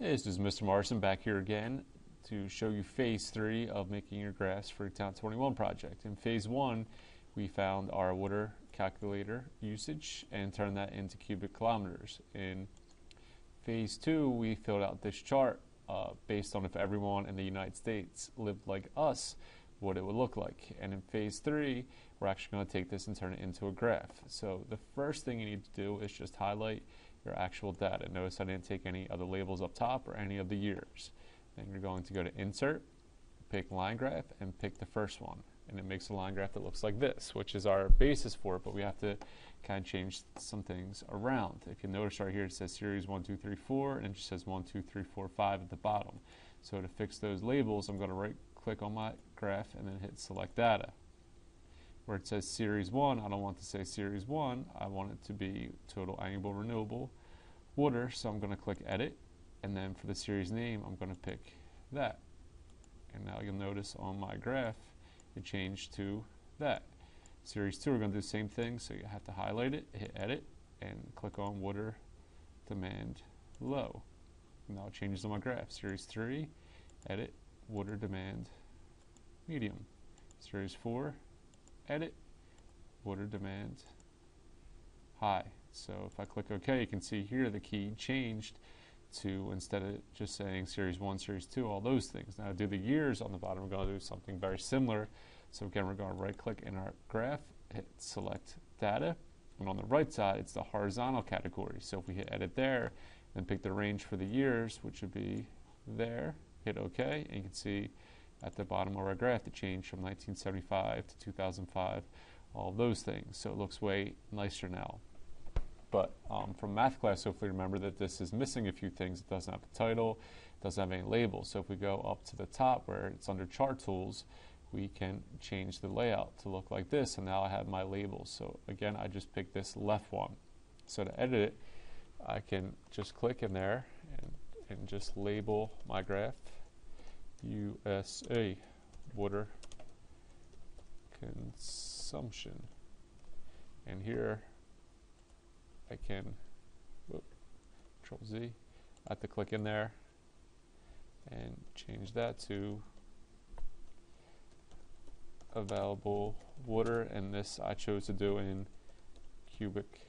Hey, this is Mr. Morrison back here again to show you phase 3 of making your graphs for the T21 project. In phase 1, we found our water calculator usage and turned that into cubic kilometers. In phase 2, we filled out this chart based on if everyone in the United States lived like us, what it would look like. And in phase 3, we're actually going to take this and turn it into a graph. So the first thing you need to do is just highlight your actual data. Notice I didn't take any other labels up top or any of the years. Then you're going to go to Insert, pick Line Graph, and pick the first one. And it makes a line graph that looks like this, which is our basis for it, but we have to kind of change some things around. If you notice right here, it says series 1, 2, 3, 4, and it just says 1, 2, 3, 4, 5 at the bottom. So to fix those labels, I'm going to right-click on my graph and then hit Select Data. Where it says Series 1, I don't want to say Series 1. I want it to be Total Annual Renewable Water, so I'm going to click Edit. And then for the series name, I'm going to pick that. And now you'll notice on my graph, it changed to that. Series 2, we're going to do the same thing, so you have to highlight it, hit Edit, and click on Water Demand Low. Now it changes on my graph. Series 3, Edit, Water Demand Medium. Series 4, Edit, Water Demand High. So if I click OK, you can see here the key changed to, instead of just saying Series 1, Series 2, all those things. Now to do the years on the bottom, we're going to do something very similar. So again, we're going to right-click in our graph, hit Select Data, and on the right side, it's the horizontal category. So if we hit Edit there, then pick the range for the years, which would be there, hit OK, and you can see at the bottom of our graph, it changed from 1975 to 2005, all those things. So it looks way nicer now. But from math class, hopefully remember that this is missing a few things. It doesn't have a title, it doesn't have any labels. So if we go up to the top where it's under Chart Tools, we can change the layout to look like this. And now I have my labels. So again, I just picked this left one. So to edit it, I can just click in there and just label my graph USA Water Consumption. And here I can, Control Z, I have to click in there and change that to available water, and this I chose to do in cubic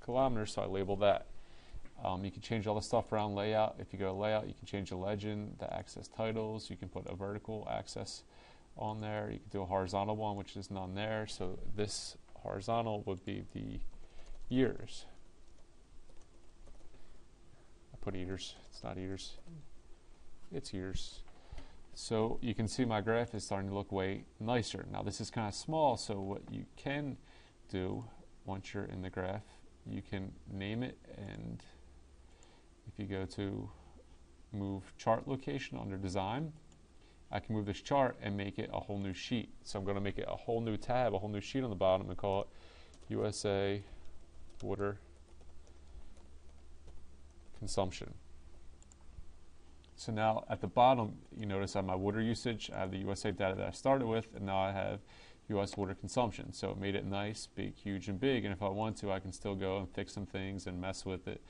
kilometers, so I label that. You can change all the stuff around layout. If you go to layout, you can change the legend, the access titles, you can put a vertical access on there, you can do a horizontal one, which is none there, so this horizontal would be the years. I put years, it's not years, it's years. So you can see my graph is starting to look way nicer. Now this is kind of small, so what you can do once you're in the graph, you can name it, and if you go to move chart location under design, I can move this chart and make it a whole new sheet. So I'm going to make it a whole new tab, a whole new sheet on the bottom, and call it USA Water Consumption. So now at the bottom, you notice I have my water usage, I have the USA data that I started with, and now I have US water consumption. So it made it nice, big, huge, and big, and if I want to, I can still go and fix some things and mess with it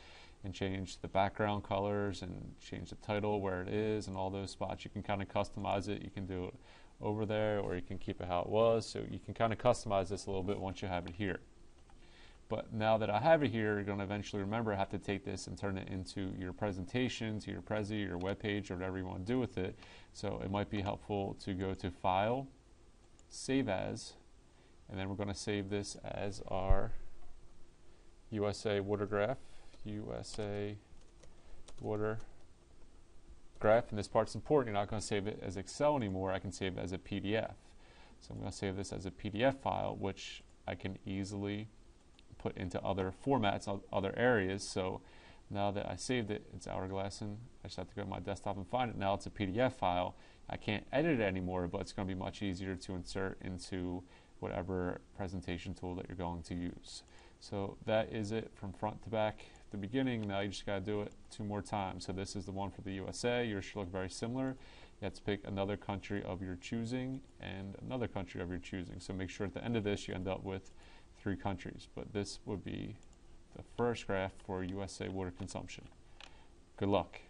and change the background colors and change the title where it is and all those spots. You can kind of customize it. You can do it over there, or you can keep it how it was. So you can kind of customize this a little bit once you have it here. But now that I have it here, you're going to eventually remember I have to take this and turn it into your presentation, to your Prezi, your web page, or whatever you want to do with it. So it might be helpful to go to File, Save As, and then we're going to save this as our USA Water Graph, USA Water Graph. And this part's important. You're not going to save it as Excel anymore. I can save it as a PDF. So I'm going to save this as a PDF file, which I can easily put into other formats, other areas. So now that I saved it, it's Hourglass, and I just have to go to my desktop and find it. Now it's a PDF file. I can't edit it anymore, but it's going to be much easier to insert into whatever presentation tool that you're going to use. So that is it from front to back at the beginning. Now you just got to do it 2 more times. So this is the one for the USA. Yours should look very similar. You have to pick another country of your choosing and another country of your choosing. So make sure at the end of this you end up with 3 countries. But this would be the first graph for USA water consumption. Good luck.